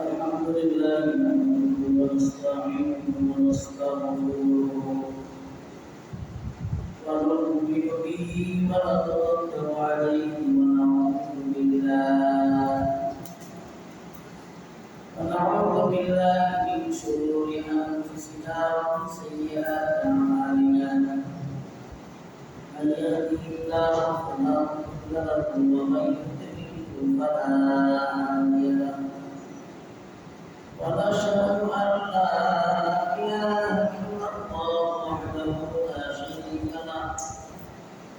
الحمد لله نحمده ونستعينه ونستغفره ونؤمن به ونتوكل عليه ونعوذ بالله من شرور انفسنا ومن سيئات اعمالنا من يهده الله فلا مضل له ومن يضلل فلا هادي له ونشهد أن لا إله إلا الله وحده لا شريك له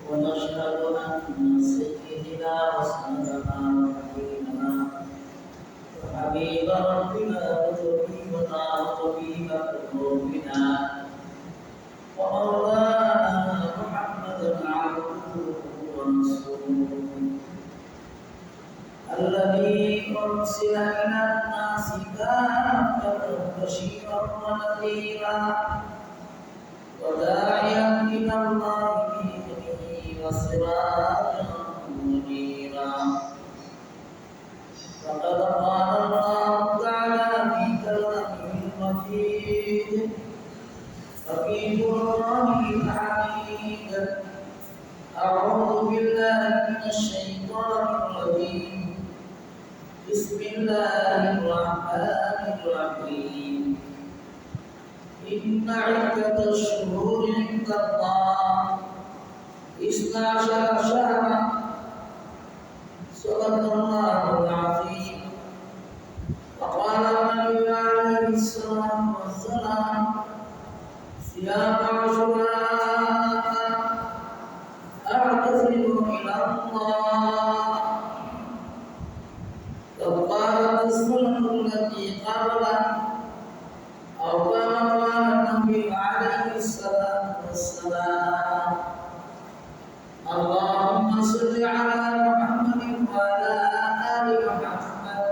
ونشهد أن سيدنا وسندنا وحبيبنا وحبيب ربنا وطبيبنا وطبيب قلوبنا ومولانا محمدا عبده ورسوله الذي أرسل إلى الناس كافة بشيرا ونذيرا وداعيا إلى الله بإذنه وسراجا منيرا فقد قال الله تعالى في كلامه المجيد وفي قرآنه الحميد أعوذ بالله من الشيطان الرجيم بسم الله الرحمن الرحيم إن عدة الشهور عند الله 12 شهرا صدق الله العظيم وقال النبي عليه الصلاة والسلام صيام عاشوراء أعتذر إلى الله وقالت السنة التي قبله أو كما قال النبي عليه الصلاة والسلام اللهم صل على محمد وعلى آل محمد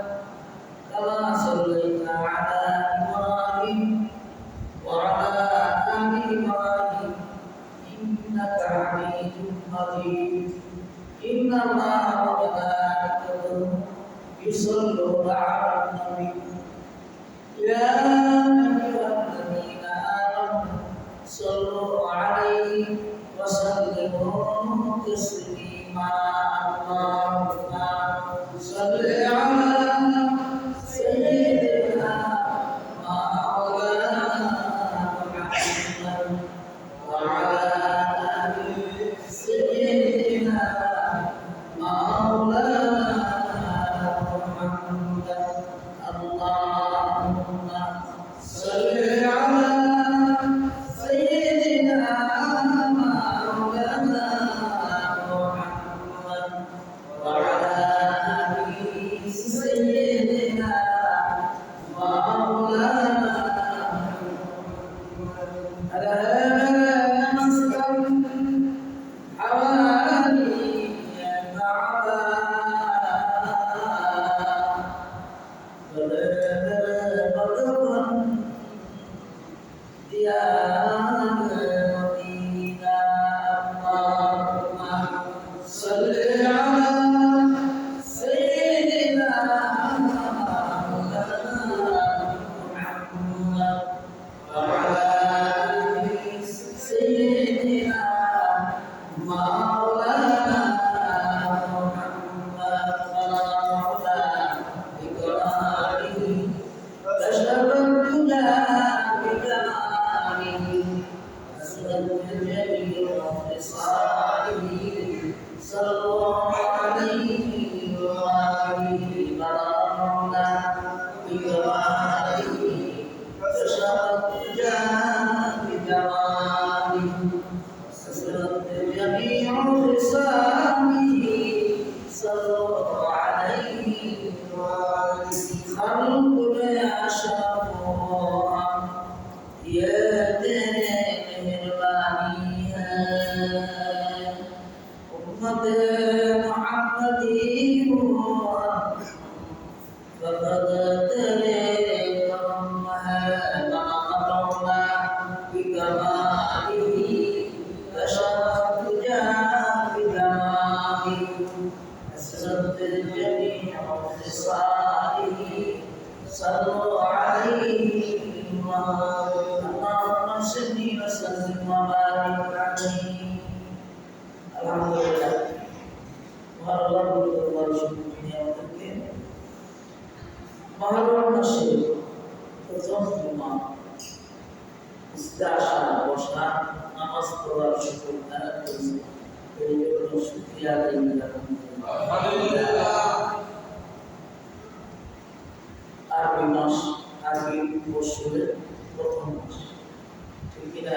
كما صليت على إبراهيم وعلى آل إبراهيم إنك حميد مجيد إن الله وملائكته يصلون على النبي يا أيها الذين آمنوا صلوا عليه وسلموا تسليما اللهم صل على سيدنا مولانا محمد وعلى آل سيدنا مولانا اللهم صل على سيدنا مولانا محمد وعلى آل سيدنا مولانا صلوا عليه اللهم صل وسلم وبارك عليه الحمد لله মহররম দরবার শুকরিয়া আমাদেরকে মহররম মাসে প্রথম জুমা ইস্তাশা বসা নামাজ পড়ার সুযোগ দান করেছে এই জন্য শুকরিয়া আদায় আলহামদুলিল্লাহ আরবি মাস আরবি বছরের প্রথম মাস ঠিক কিনা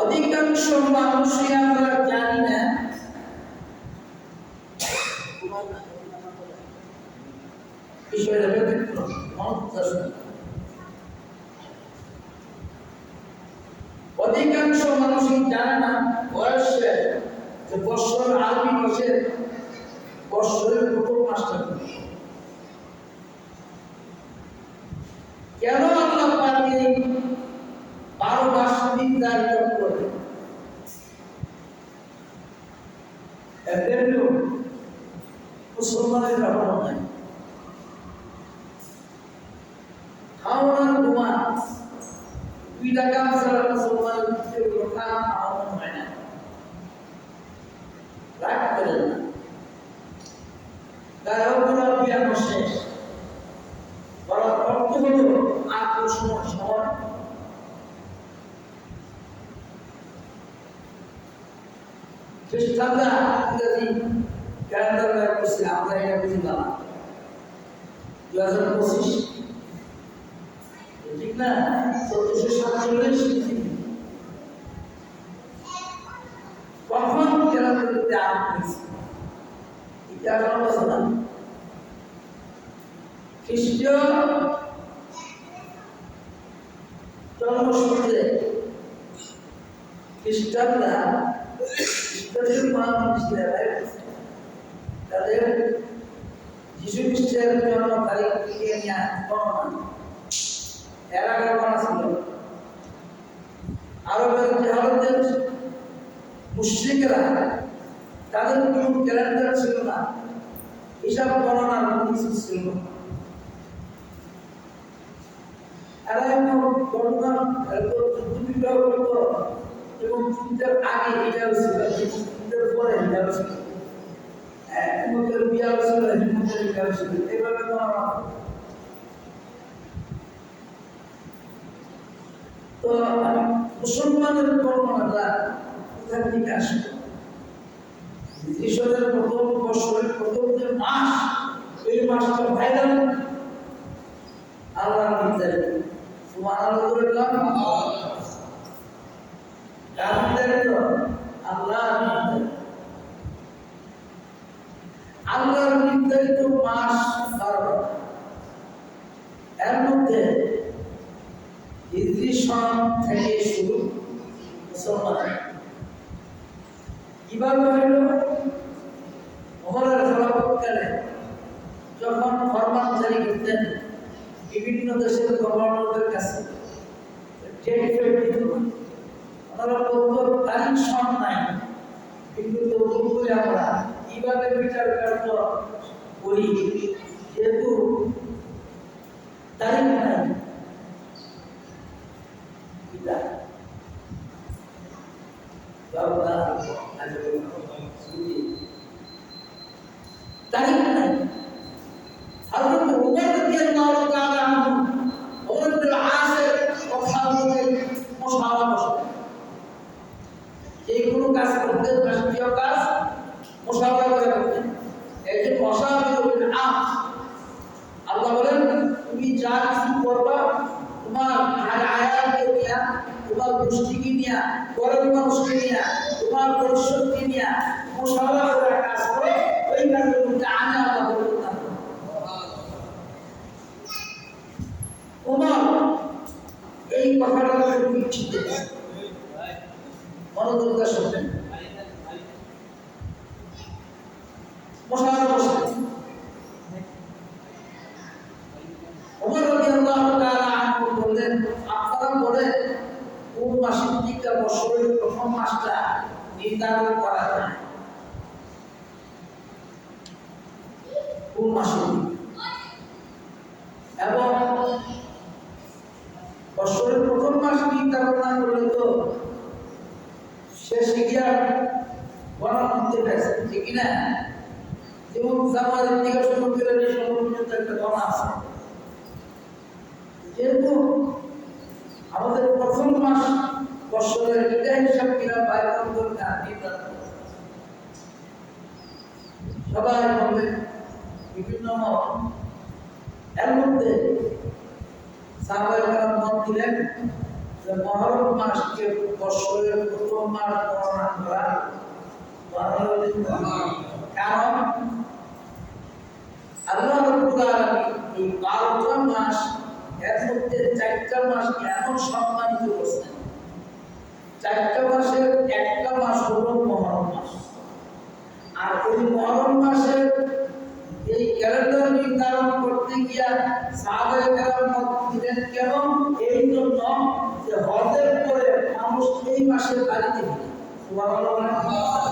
অধিকাংশ মানুষই আমরা জানি না বিষয়টা ব্যতিক্রম অধিকাংশ মানুষই জানে না বয়সে যে বৎসর আরবি মাসের বৎসরের প্রথম মাসটা কেন আল্লাহ পাক এই 12 মাস নির্ধারিত করে এদের মুসলমানের ব্যাপার নাই খাওয়ার ঘুমান 2 টাকা ছাড়া মুসলমানের কথা আমার হয় না রাগ করেন না তারা বিয়া বসে বড় অর্থ হলো আকর্ষণ সময় খ্রিস্টানরা ইংরেজি ক্যালেন্ডার বের করছে আমরা এটা বুঝি না 2025 ঠিক না 1447 কখন ক্যালেন্ডার করতে আরম্ভ হয়েছে এটা কোনো কথা না খ্রিস্টীয় জন্মসূত্রে খ্রিস্টানরা তাদের যিশু খ্রিস্টের জন্ম তারিখ থেকে নিয়ে গণনা এর আগে গণনা ছিল আরবের জাহালদের মুশরিকরা তাদের কোনো ক্যালেন্ডার ছিল না হিসাব গণনার কোনো কিছু ছিল না এরা গণনা বিবাহ করত এবং যুদ্ধের আগে এটা ছিল যুদ্ধের পরে এটা ছিল হিমতের বিয়া ছিল হিমতের বিয়া ছিল এইভাবে তো মুসলমানের কর্মটা কোথা থেকে আসবে ঈশ্বরের প্রথম বছরের প্রথম যে মাস এই মাসটা ভাইরাল আল্লাহ নির্ধারিত সুবহানাল্লাহ আল্লাহর নির্ধারিত মাস 12 এর মধ্যে হিজরি সন থেকে শুরু মুসলমান কিভাবে হইল ওমরের খেলাফতকালে যখন ফরমান জারি করতেন বিভিন্ন দেশের গভর্নরদের কাছে ওনারা বলতো তারিখ সন নাই কিন্তু তবু করে আমরা কিভাবে বিচার কার্য করি যেহেতু তারিখ নাই তারিখ নাই হযরত উমর রাদিয়াল্লাহু তাআলা আনহু ওমর বিন আসের কথা বলে মুশাওয়ারা বসে এই কোন কাজ করতে রাষ্ট্রীয় কাজ মুশাওয়ারা করে করতেন এই যে মুশাওয়ারা বিল আস আল্লাহ বলেন তুমি যা কিছু করবা তোমার আয়াতকে নিয়া তোমার গোষ্ঠীকে নিয়া গরিব মানুষকে নিয়া তোমার পরিষদকে নিয়া মুশাওয়ারা করে কাজ করে ওই কাজের মধ্যে আমি আল্লাহ বলতাম ওমর এই কথাটা খুব ইচ্ছিত মনোযোগ দিয়ে শুনবেন মুশাওয়ারা বসে ওমর রাদিয়াল্লাহু তাআলা আনহু বললেন আপনারা বলেন কোন মাসের দিকটা বছরের প্রথম মাসটা নির্ধারণ করা যায় কোন মাসে এবং বছরের প্রথম মাস নির্ধারণ না করলে তো শেষে গিয়া গণনা করতে পারছে ঠিক না? যেমন জানুয়ারি থেকে শুরু করে ডিসেম্বর পর্যন্ত একটা গণনা আছে। যেহেতু আমাদের প্রথম মাস বছরের এটা হিসাব কিনা বাইরে সবাই বলবে বিভিন্ন মত, এর মধ্যে সাহাবায়ে মত দিলেন যে মুহররম মাসকে বছরের প্রথম মাস গণনা করা কারণ আল্লাহ রাব্বুল আলামিন এই 12টা মাস এর মধ্যে 4টা মাস এমন সম্মানিত করেছেন। 4টা মাসের একটা মাস হলো মুহররম মাস। আর এই মুহররম মাসের এই ক্যালেন্ডার নির্ধারণ করতে গিয়া সাহাবায়ে কেরাম মত দিলেন কেন? এই জন্য যে হজের পরে মানুষ এই মাসের বাড়িতে যায়। সুবহানাল্লাহ।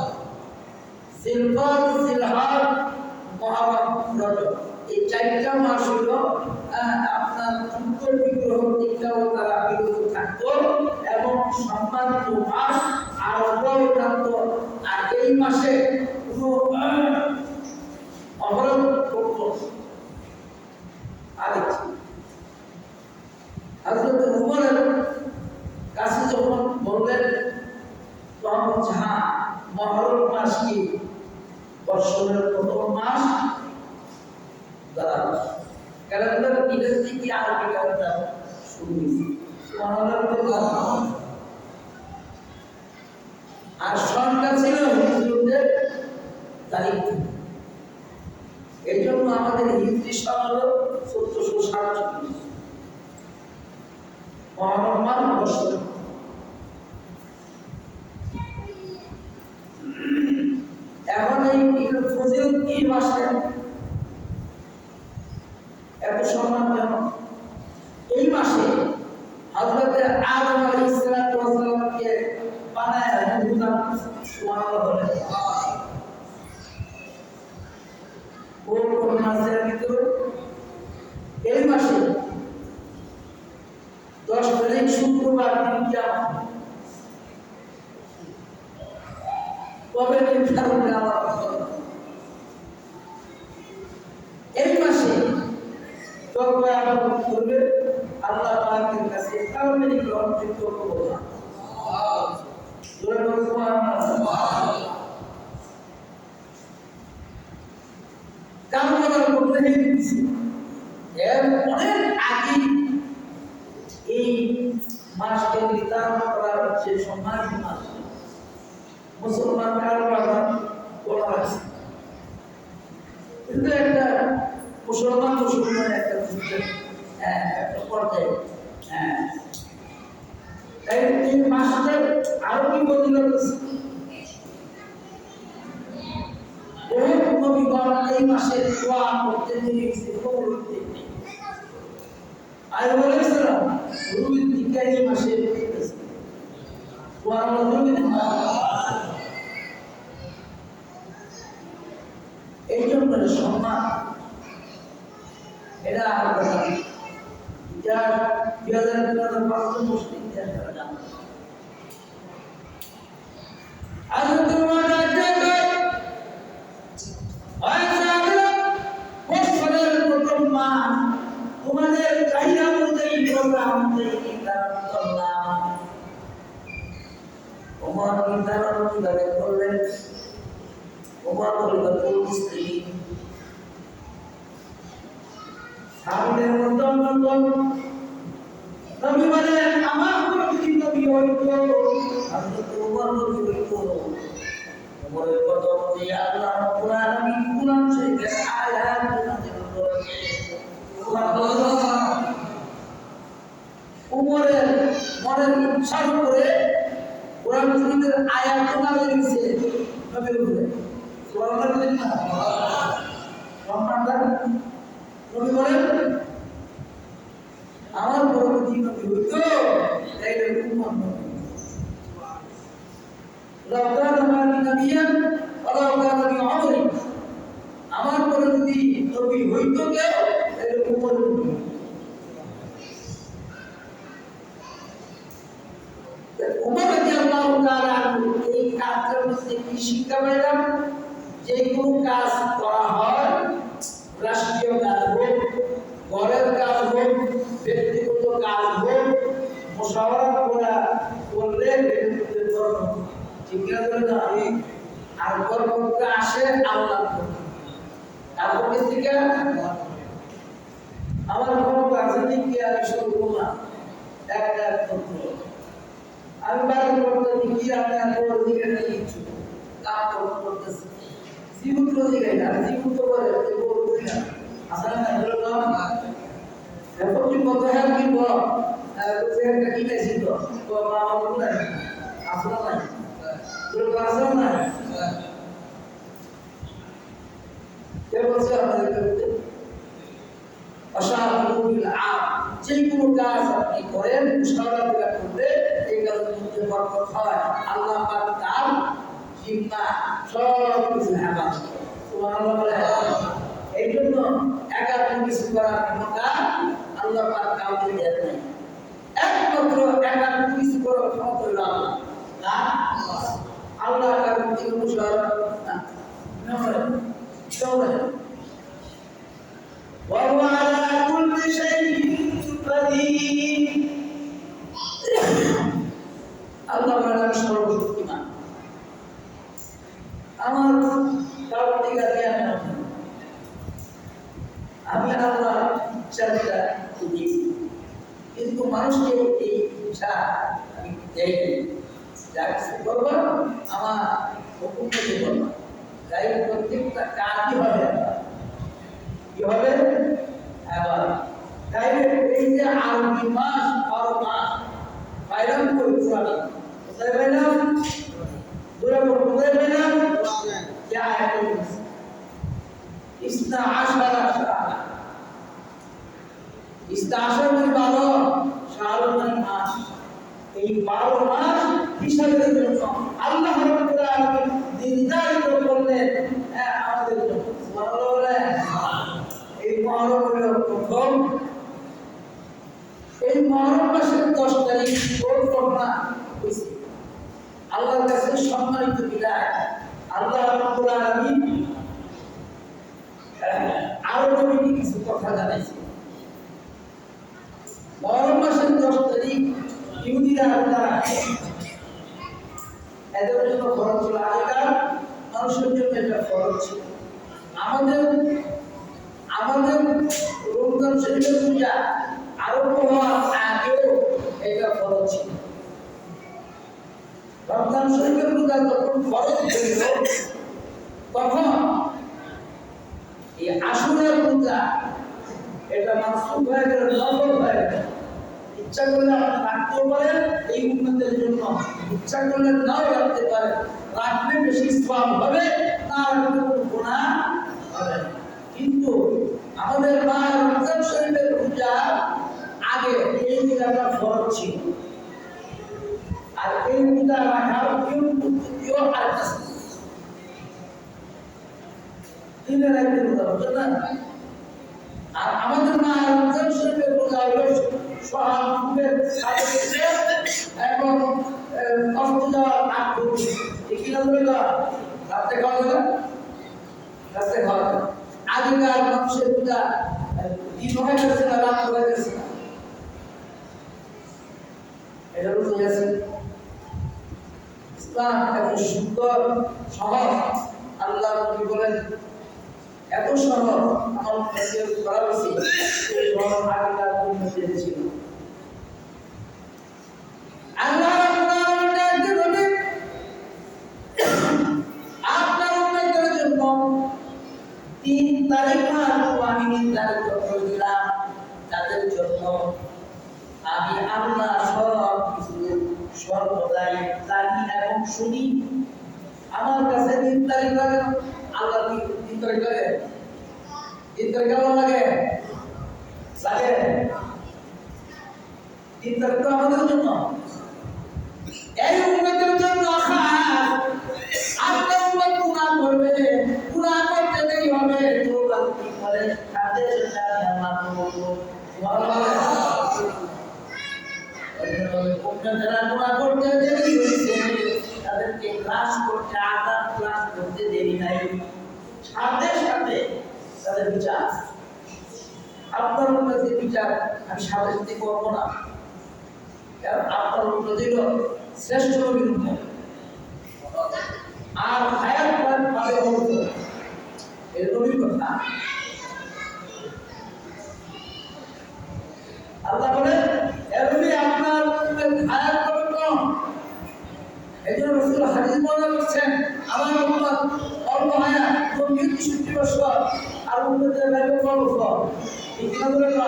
জিলকদ, জিলহজ, মুহররম, রজব এই 4টা মাস হলো আপনার যুদ্ধ বিগ্রহ দিকটাও তারা বিরত থাকতো এবং সম্মানিত মাস আর অব্যাহত থাকতো। আর এই মাসে কোনো অবরোধ করতো আরেকটি হযরত উমরের কাছে যখন বললেন তখন বলছে হ্যাঁ মুহররম মাস কি বছরের প্রথম মাস দাঁড়ানো ক্যালেন্ডার ইংরেজি থেকে আরবি ক্যালেন্ডার শুরু হয়েছে। আর সনটা ছিল হিজরীদের তারিখ। এই জন্য আমাদের হিজরি সন হলো 1447 মুহররম মাস বছর। এখন এই ফজিলত কি মাসে এত সম্মান কেন? এই মাসে হযরত আদম আলাইহিস সালামকে বানায় হুদাম সুবহানাল্লাহ বলে কোন মাসের ভিতর এই মাসে 10 তারিখ শুক্রবার দিন কিয়ামত কবে নির্ধারণ করা এই মাসে তওবা আবাদত করবে আল্লাহ পাকের কাছে কারণে গ্রহণযোগ্য হবে না। সুবহানাল্লাহ। কারণ করতে দিয়েছি এর অনেক আগে এই মাসকে নির্ধারণ করা হচ্ছে সম্মানিত মাস। মুসলমান কারবালা করা আছে কিন্তু একটা মুসলমান একটা একটা পর্যায়ে এই মাসের আরো কি বদলাতে নবীগণ এই মাসে দোয়া করতে দিয়েছে আর বলেছিলাম রুবি দিকে এই মাসে এই জন্য সম্মান এটা মুসলিম তোমাদের চাহিদা অনুযায়ী প্রোগ্রাম নির্ধারণ করলাম। ওমর নির্ধারণ কিভাবে করলেন? ওমর খলিফাতুল মুসলিমিন সাহাবীদের মধ্যে অন্যতম নবী বলেন আমার প্রতি নবী হইতো হযরত ওমর নবী হইতো। ওমরের কথা অনুযায়ী আল্লাহ রাব্বুল আলামিন কুরআন শরীফের আয়াত নাযিল করেছেন। উমরের মনের ইচ্ছা করে কোরআন শরীফের আয়াত নাযিল হয়েছে নবীর উপরে। সুবহানাল্লাহ। সম্মানদার নবী বলেন আমার পরবর্তী নবী হইতো তাইলে উম্মত নবী লাউ কানা মা'আ নাবিয়্যান ওয়া লাউ কানা বি'উমরি আজকের মধ্যে কি শিক্ষা পেলাম? যে কোনো কাজ করা হয়, রাষ্ট্রীয় কাজ হোক, ঘরের কাজ হোক, ব্যক্তিগত কাজ হোক, মুশাওয়ারা করলে ঠিক আছে। আর বরকত আসে আল্লাহ তারপরে থেকে আমার কোনো আছে কি আমি শুরু করলাম একটা তথ্য আমি বাড়ি করতে কি আমি আর দিকে নিয়ে কিছু কাজ করতেছি জীবন দিকে না জীবন তো করে আসলে না হলো না এখন কি কত হ্যাঁ কি বল একটা কি ছিল তো আমার বলে আসলে না তোর আসলে না যে কোনো কাজ আপনি করেন মুশাওয়ারা করলে এই কাজের মধ্যে বরকত হয় আল্লাহ পাক তার জিম্মা সব কিছু হেফাজত করে সুবহানাল্লাহ বলে এই জন্য একা কিছু করার ক্ষমতা আল্লাহ পাক কাউকে দেন নাই একমাত্র একা কিছু করার ক্ষমতা হলো আল্লাহ না আল্লাহ কারণ থেকে মুশাওয়ারা না করে وهو على كل شيء قدير আল্লাহ বলেন সর্বশক্তিমান আমার কারণ থেকে জ্ঞান আমি আল্লাহ ইচ্ছাটা দিয়েছি কিন্তু মানুষকে এই ইচ্ছা আমি দেয়নি যা কিছু করবো আমার হুকুম থেকে করবো তাই প্রত্যেকটা কাজই হবে কি হবে আবার তাই এই যে আরবি মাস 12 মাস পাইলাম কই পুরানি কোথায় পাইলাম দূরে কোথায় পাইলাম যা আয়াতুল ইসনা আশারা শাহরা ইসনা আশার মানে 12 শাহরুল মানে মাস এই 12 মাস হিসাবের জন্য আল্লাহ রাব্বুল আলামিন নির্ধারিত করলেন আমাদের জন্য সুবহানাল্লাহ এই মহরম হলো প্রথম এই মহরম মাসের 10 তারিখ ঘটনা হয়েছে আল্লাহর কাছে সম্মানিত বিদায় আল্লাহ রাব্বুল আলামিন আরো নবীকে কিছু কথা জানাইছে মহরম মাসের 10 তারিখ ইহুদিরা এদের জন্য ফরজ ছিল আগেকার মানুষের জন্য এটা ফরজ ছিল আমাদের রমজান শরীফের পূজা আরম্ভ হওয়ার আগেও এটা ফরজ ছিল রমজান শরীফের পূজা যখন ফরজ ছিল তখন এই আশুরার পূজা এটা মানসুখ হয়ে গেল নফল হয়ে গেল ইচ্ছা করলে আপনি রাখতেও পারেন এই উন্নতির জন্য ইচ্ছা করলে নাও রাখতে পারেন রাখলে বেশি সওয়াব হবে না রাখলে কোনো গুনাহ হবে কিন্তু আমাদের মা রমজান শরীফের পূজা আগে এই পূজাটা ফরজ ছিল আর এই পূজা রাখার নিয়ম পদ্ধতিও আছে দিনের একদিন পূজা বুঝলেন না আর আমাদের মা রমজান শরীফের পূজা হলো সোহাগের সাথে এবং কষ্ট দেওয়ার আগ করছি ঠিক না বললো রাতে খাওয়া যাবে রাতে খাওয়া যাবে আগেকার মানুষের পূজা দিন হয়ে গেছে না রাত হয়ে গেছে না এটা বুঝে গেছে ইসলাম এত সুন্দর সহজ আল্লাহ নবী বলেন এত সহজ আমার কাছে করা হয়েছে এই সহজ আগেকার উন্নতি ছিল আল্লাহ রাব্বুল আলামিন বলেন আপনার উম্মতের জন্য 3 তারিখ আমি নির্ধারিত করে দিলাম তাদের জন্য আমি আল্লাহ সব কিছু সর্বদাই জানি এবং শুনি আমার কাছে 3 তারিখ লাগে আল্লাহ 3 তারিখ লাগে 3 তারিখ কেমন লাগে লাগে 3 তারিখ তো আমাদের জন্য এই উম্মতের জন্য খাস আপনার উম্মত গুনাহ করবে গুনাহ করতে দেরি হবে তওবা করে তাদের সাথে আল্লাহ করব সুবহানাল্লাহ যারা গুনাহ করতে দেরি হয়েছে তাদেরকে ক্লাস করতে আজান ক্লাস করতে দেরি নাই, সাথে সাথে তাদের বিচার। আপনার উন্নতি বিচার আমি সাথে সাথে করবো না, কারণ আপনার উন্নতি হল শ্রেষ্ঠ নবীর উন্নতি। আর হায়াত পাবে হতো এর নবীর কথা। আল্লাহ বলেন এভাবে আপনার হায়াত পাবে কম। এই জন্য রাসূল হাদিস বর্ণনা করছেন, আমার উম্মত অল্প হায়াত 60 বছর, আর উম্মতের ব্যাপক বছর এই কিনা বলে না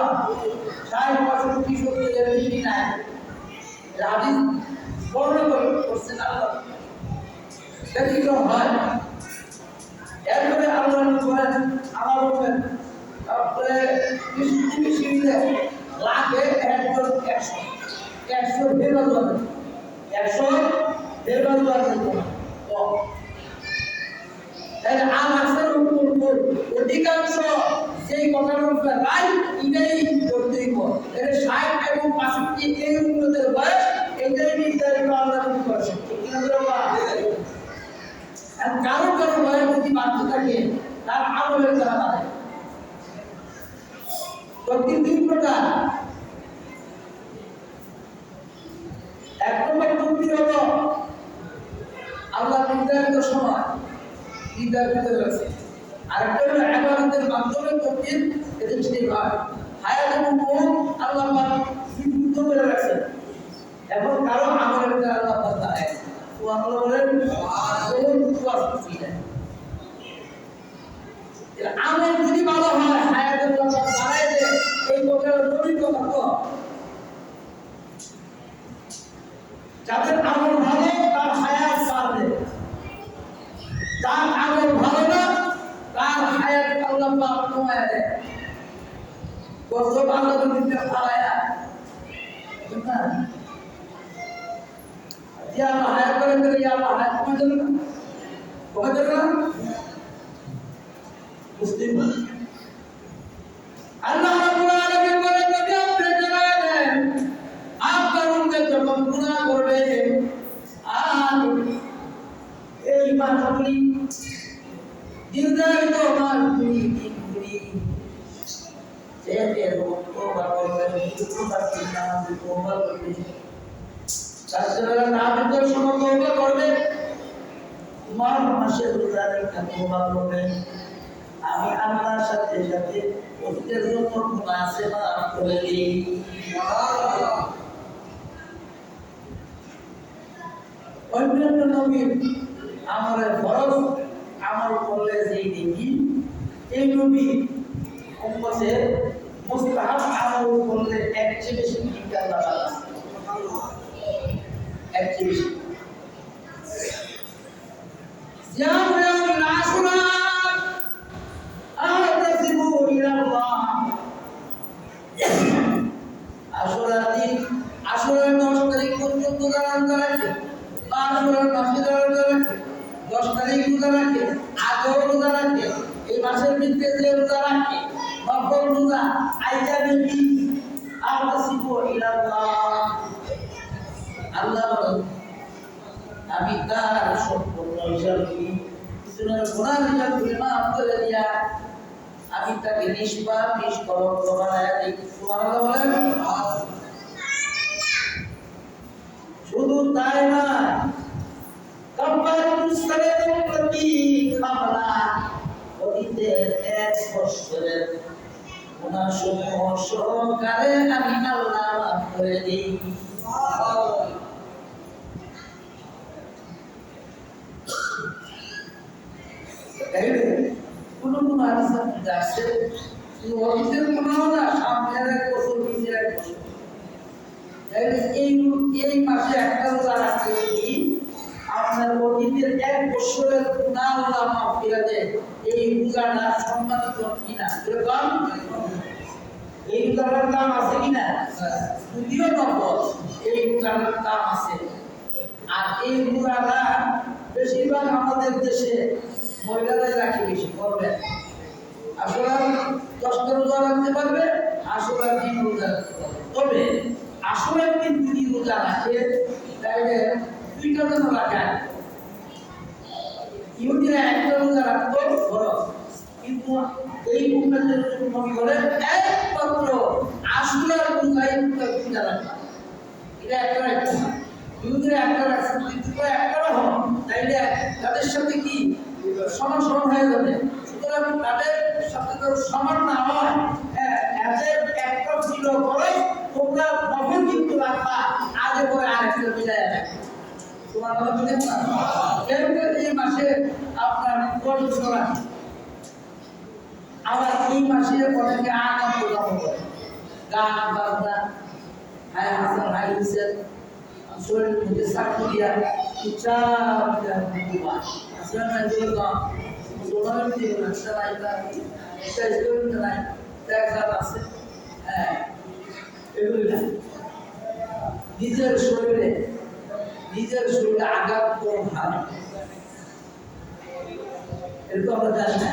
60 বছর 65 এর বেশি নাই। হাদিস বর্ণনা করছেন আল্লাহ। ব্যতিক্রম হয়। এরপরে আল্লাহ বলেন আমার বলেন তারপরে পৃথিবীতে লাখে একজন 100 বেবাদ হবে, 100 বেবাদ হবে। তাহলে আমাদের উপর অধিকাংশ সেই কথার উপর রায় এটাই করতে দিব। এর 60 এবং 65 এই উন্নতের বয়স এটাই নির্ধারিত আল্লাহ করেছে। ঠিক না বলা? আর কারো কারো বয়স যদি বাড়তে থাকে তার আমলের দ্বারা বাড়ে। তিন প্রকার। এক নম্বর মুক্তি হলো আল্লাহ নির্ধারিত সময় নির্ধারিত রয়েছে। আরেকটা হলো ইবাদতের মাধ্যমে তকদির সৃষ্টি হয়। হায়াত এবং মৌত আল্লাহ পাক সীমিত করে রাখছেন। এখন কারো আমলের দ্বারা আল্লাহ পাক দেয়। সুবহানাল্লাহ বলেন আমল যদি ভালো হয় হায়াতের কথা বাড়ায় দেয়, এই প্রকার নবীর কথা তো যাদের আমল ভালো তার হায়াত বাড়বে, যার আমল ভালো না তার হায়াত আল্লাহ পাক কমায় দেয়। কত ভালো দিতে পারায়া না ইয়া আল্লাহ হায়াত করে দিলে ইয়া আল্লাহ হায়াত কমায় দেবে না, কমায় দেবে না। মুসলিম আল্লাহ রাব্বুল আলামিন বলেন নবী আপনি জানালেন আপনার উম্মত যখন গুনাহ করবে আর এই মাসগুলি নির্ধারিত মাসগুলি দিনগুলি যে তওবা করবেন শুক্রবার নাম তওবা করবে, চারটা নাম তো সময় তওবা করবে, মাসের রোজা রেখে তওবা করবে, আমি আল্লাহর সাথে সাথে অতীতের যত গুনাহ আছে মাফ করে দিই। অন্যান্য নবীর আমলের ফরজ আমল করলে যেই দেখি এই নবী উম্মতের মুস্তাহাব আমল করলে এর চেয়ে বেশি নেকি আল্লাহ তাআলা এর চেয়ে বেশি। আশুরার 10 তারিখ পর্যন্ত রোজা রাখে, 10 তারিখ রোজা রাখে, আগেও রোজা রাখে, এই মাসের ভিতরে যে রোজা রাখে নফল রোজা আইয়ামে বীজ আর তাসিবু ইলাল্লাহ, আল্লাহ বলেন আমি তার সম্পূর্ণ হিসাব করি, সুনার গুনাহ হিসাব করে মাফ করে দিয়া আমি তাকে নিষ্পাপ নিষ্কলঙ্ক বানায়া দিই। সুবহানাল্লাহ বলেন। শুধু তাই না, কাফারাতুস সালাতুল লাতী কাবলা অতীতের 1 বছরের গুনাহ সমূহ সহকারে আমি আল্লাহ মাফ করে দিই। কোন কোন হাদিসে আছে অতীতের গুনাহ না সামনের 1 বছর পিছের 1 বছর, এই মাসে একটা রোজা রাখতে কি আপনার অতীতের 1 বছরের গুনাহ আল্লাহ মাফ করে দেয়। এই রোজাটা সম্মানিত কিনা এরকম এই রোজার দাম আছে কিনা, যদিও নফল এই রোজার দাম আছে। আর এই রোজাটা বেশিরভাগ আমাদের দেশে মহিলাদের রাখি বেশি করবে। আসলে 10টা রোজা রাখতে পারবে, আসলে 3 রোজা রাখতে পারবে। তবে আসলে 3 রোজা রাখে তাহলে 2টা যেন রাখে ইহুদিরা একটা রোজা রাখতো ফরজ, কিন্তু এই উম্মতের নবী বলেন একমাত্র আশুরার রোজাই রোজা রাখা। এটা একটা রাখতো না, ইহুদিরা একটা রাখছে, কিন্তু একটা রাখো তাইলে তাদের সাথে কি সমান সমান হয়ে যাবে। সুতরাং তাদের সাথে তো সমান না হয়, এদের একটা ছিল করে তোমরা নফল কিন্তু রাখবা, আগে পরে আরেকটা মিলাই রাখবে। তোমার কথা বুঝেন না? এরপরে এই মাসে আপনার গল্প শোনা, আবার এই মাসে অনেকে আগাম প্রোগ্রাম করে, গান বাজনা, হাই হাসান হাই হুসেন, শরীর মধ্যে সাক্ষী দিয়া উচ্চার আসলে না এগুলো গান মুসলমানের দিয়ে একটা লাইটা একটা স্টুডেন্ট নাই দেখা আছে। হ্যাঁ, এগুলি না নিজের শরীরে আঘাত করুন হার, এরকম আমরা জানি না।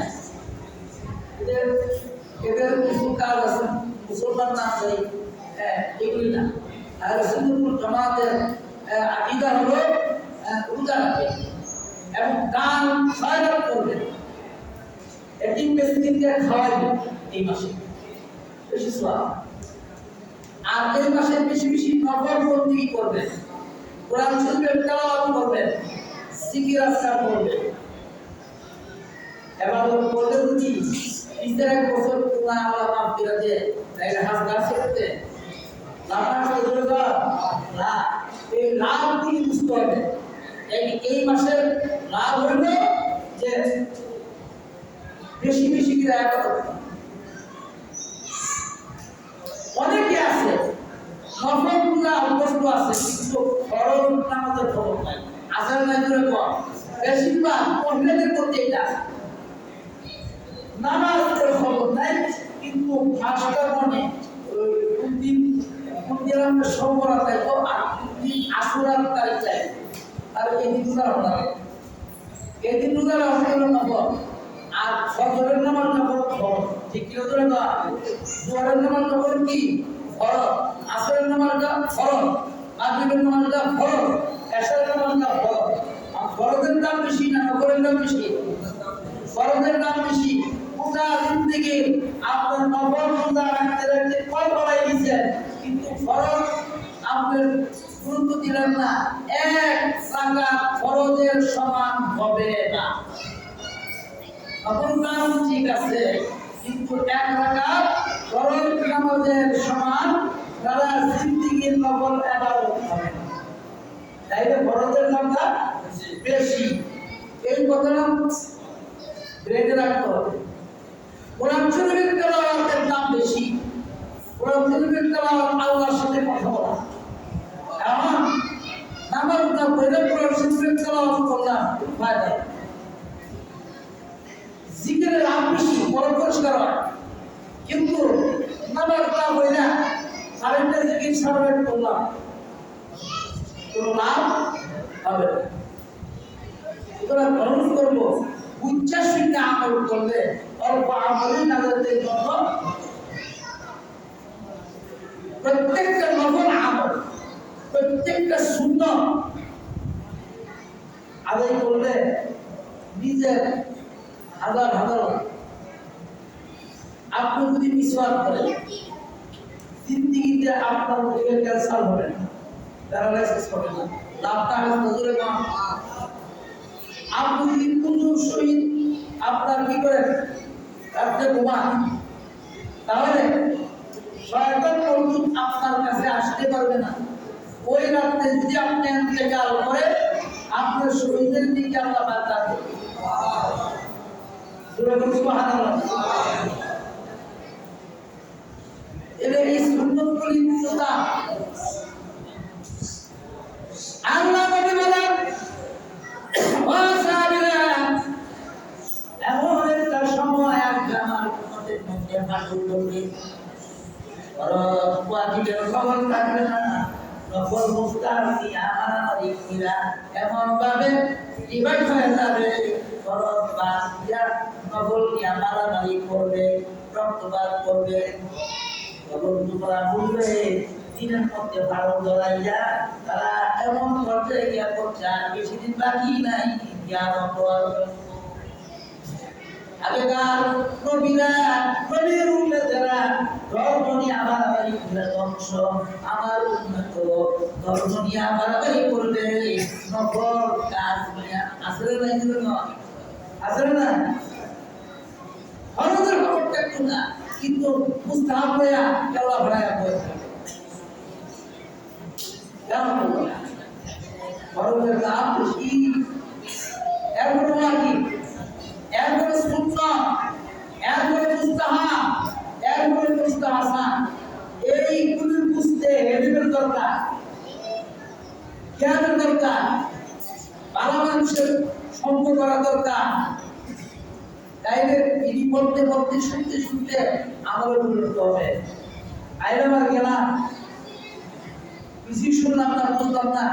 এদের কিছু কাজ আছে মুসলমান না চাই, এগুলি না। আর সুন্নাতুল জামাতের আকীদা হলো রোজা রাখবে এবং দান খয়রাত করবে, এতিম মিসকিনকে খাওয়াবে এই মাসে, বেশি সওয়াব। আর এই মাসে বেশি বেশি নফল বন্দেগী করবেন, কোরআন শরীফের তেলাওয়াত করবেন, জিকির আজকার করবেন। এবাদত করলে যদি নিজের এক বছর গুনাহ আল্লাহ মাফ করে দেয়, তাইলে হাসগার করতে লাভ আছে না। এই লাভ কি বুঝতে হবে, এই মাসের লাভ হলো যে বেশি বেশি করে ইবাদত। অনেকে আছে নফল গুনাহ অভ্যস্ত আছে, কিন্তু ফরজ নামাজের খবর নাই, আসার নাই করে কম। বেশিরভাগ মহিলাদের মধ্যে এটা নামাজের খবর নাই, কিন্তু ফাঁসটা মনে দিন আমরা সোমবার চাইবো, আর দিন আশুরার তারিখ চাইবো, আর এই দিন রোজা রাখা, এই দিন রোজা রাখা হলো নফল। আর ফজরের নামাজ নফল ফরজ, ঠিক কি ধরে না? জোহরের নামাজ নফল কি ফরজ, আসরের নামাজটা ফরজ, মাগরিবের নামাজটা ফরজ, এশারের নামাজটা ফরজ। আর ফরজের দাম বেশি না নফলের দাম বেশি? ফরজের দাম বেশি। পুরা জিন্দেগি আপনার নফল রোজা রাখতে রাখতে কয় বাড়াই দিয়েছেন, কিন্তু ফরজ আপনার গুরুত্ব দিলেন না, এক রাকাত ফরজের সমান হবে না। নফল নাম ঠিক আছে, কিন্তু এক রাকাত ফরজ নামাজের সমান সারা জিন্দেগির নফল ইবাদত হবে না। তাইলে ফরজের নামটা বেশি, এই কথাটা ব্রেনে রাখতে হবে। কোরআন শরীফের তেলাওয়াতের দাম বেশি, কোরআন শরীফের তেলাওয়াত আল্লাহর সাথে কথা বলা। এমন নামাজ না পড়লে কোরআন শরীফের তেলাওয়াত করলাম ফায়দা, জিকিরের লাভ বেশি, বড় পরিষ্কার হয়। কিন্তু নামাজ না পড়লে আরেকটা জিকির সারাবেন করলাম, কোনো লাভ হবে না। সুতরাং অনুরোধ করবো উচ্চাসিত আমল করলে অল্প আমলে নাজাতের জন্য প্রত্যেকটা নফল আমল, প্রত্যেকটা সুন্নাত আদায় করলে নিজের হাজার হাজার। আপনি যদি মিসওয়াক করেন, জিন্দেগিতে আপনার মুখের ক্যান্সার হবে না, প্যারালাইসিস হবে না, লাভটা নজরে কম। আপনি যদি কুজুর সহিত আপনার কি করেন রাত্রে ঘুমান, তাহলে শয়তান মওজুদ আপনার কাছে আসতে পারবে না। ওই রাতে যদি আপনি ইন্তেকাল করেন, আপনার শরীরের দিকে আল্লাহ বার্তা দেবে। সুবহানাল্লাহ। এই সুন্নতগুলি নিয়তা আল্লাহ নবী বলেন, ও সাহাবীরা, এমন একটা সময় আসবে আমার উম্মতের মধ্যে ফাটল ধরবে, ওয়াজিবের খবর থাকবে না, নফল মুস্তাহাবি মারামারি কইরা এমন ভাবে ডিভাইড হয়ে যাবে, ফরজ বাদ দিয়া নফল নিয়ে মারামারি করবে, রক্তপাত করবে, নফল টুকরা ভুলবে, দিনের মধ্যে ভালো জড়াইয়া তারা এমন পর্যায়ে গিয়া পড়ছে, আর বেশি দিন বাকি নাই। কিয়ামত পর্যন্ত। আগেকার নবীরা নবীর উম্মতেরা ধর্ম নিয়ে আবার ধ্বংস, আমার উম্মত ধর্ম নিয়ে আবার করবে নফল কাজ নিয়ে আসলে নাই দিল না আসলে না আমাদের খবরটা একটু না, কিন্তু মুস্তাহাব হইয়া কেওয়া ভরায়া বই কেমন বড়দের দাম বেশি এরপরে কি এরপরে সুন্নাহ এরপরে মুস্তাহাব এরপরে মুস্তাহাসান এইগুলো বুঝতে এলিমের দরকার, জ্ঞানের দরকার, ভালো মানুষের সঙ্গ করা দরকার। তাইলে ইনি বলতে বলতে শুনতে শুনতে আমাদের উন্নত হবে। আইলাম আর গেলাম কিছু শুনলাম না, বুঝলাম না,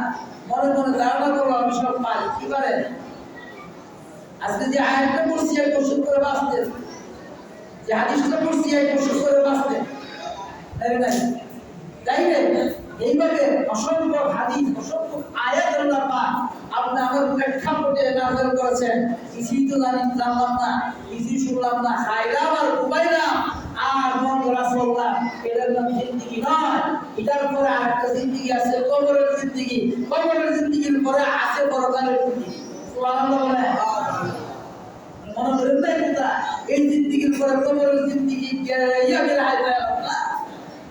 মনে মনে ধারণা করলো আমি সব পাই। কি পারেন? আজকে যে আয়াতটা পড়ছি এক বছর করে বাঁচতে, যে হাদিসটা পড়ছি এক বছর করে বাঁচতে, তাই না? তাইলে এইভাবে অসংখ্য হাদিস অসংখ্য আয়াত আল্লাহ পাক আপনি আমার প্রেক্ষাপটে নাযিল করেছেন। কিছুই তো জানলাম না, কিছুই শুনলাম না, খাইলাম আর ঘুমাইলাম আর মন গড়া চললাম, এটার নাম জিন্দিগি নয়। এটার পরে আরেকটা জিন্দিগি আছে, কবরের জিন্দিগি। কবরের জিন্দিগির পরে আছে পরকালের জিন্দিগি। সুবহানাল্লাহ বলে মনে করেন না এটা, এই জিন্দিগির পরে কবরের জিন্দিগি ইয়া বের হয় না,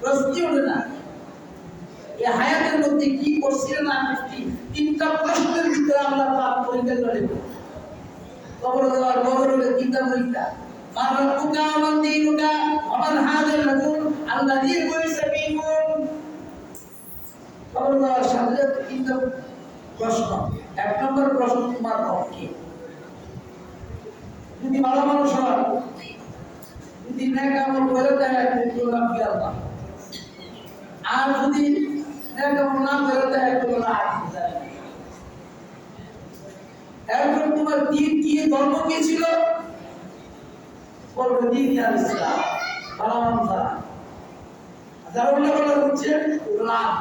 প্রশ্ন ওঠে না। এই হায়াতের মধ্যে কি করছিলেন না করছি, তিনটা প্রশ্নের ভিতরে আমরা পাপ পরীক্ষা করে দেব। কবর দেওয়ার কবরের তিনটা পরীক্ষা, মার রব্বুকা মান দীনুকা ওমান হাযাল রাজুল আল্লাযী বুইসা ফীকুম। কবর দেওয়ার সাথে সাথে তিনটা প্রশ্ন। এক নম্বর প্রশ্ন, তোমার রব কে? যদি ভালো মানুষ হয়, যদি নেক আমল করে দেয় তো রব আল্লাহ, আর যদি না বেরোতে এরপর তোমার দিন কি, ধর্ম কি ছিল? বলবে দিন ইসলাম, ভালো মানুষ যারা উল্লেখ করা হচ্ছে লাভ।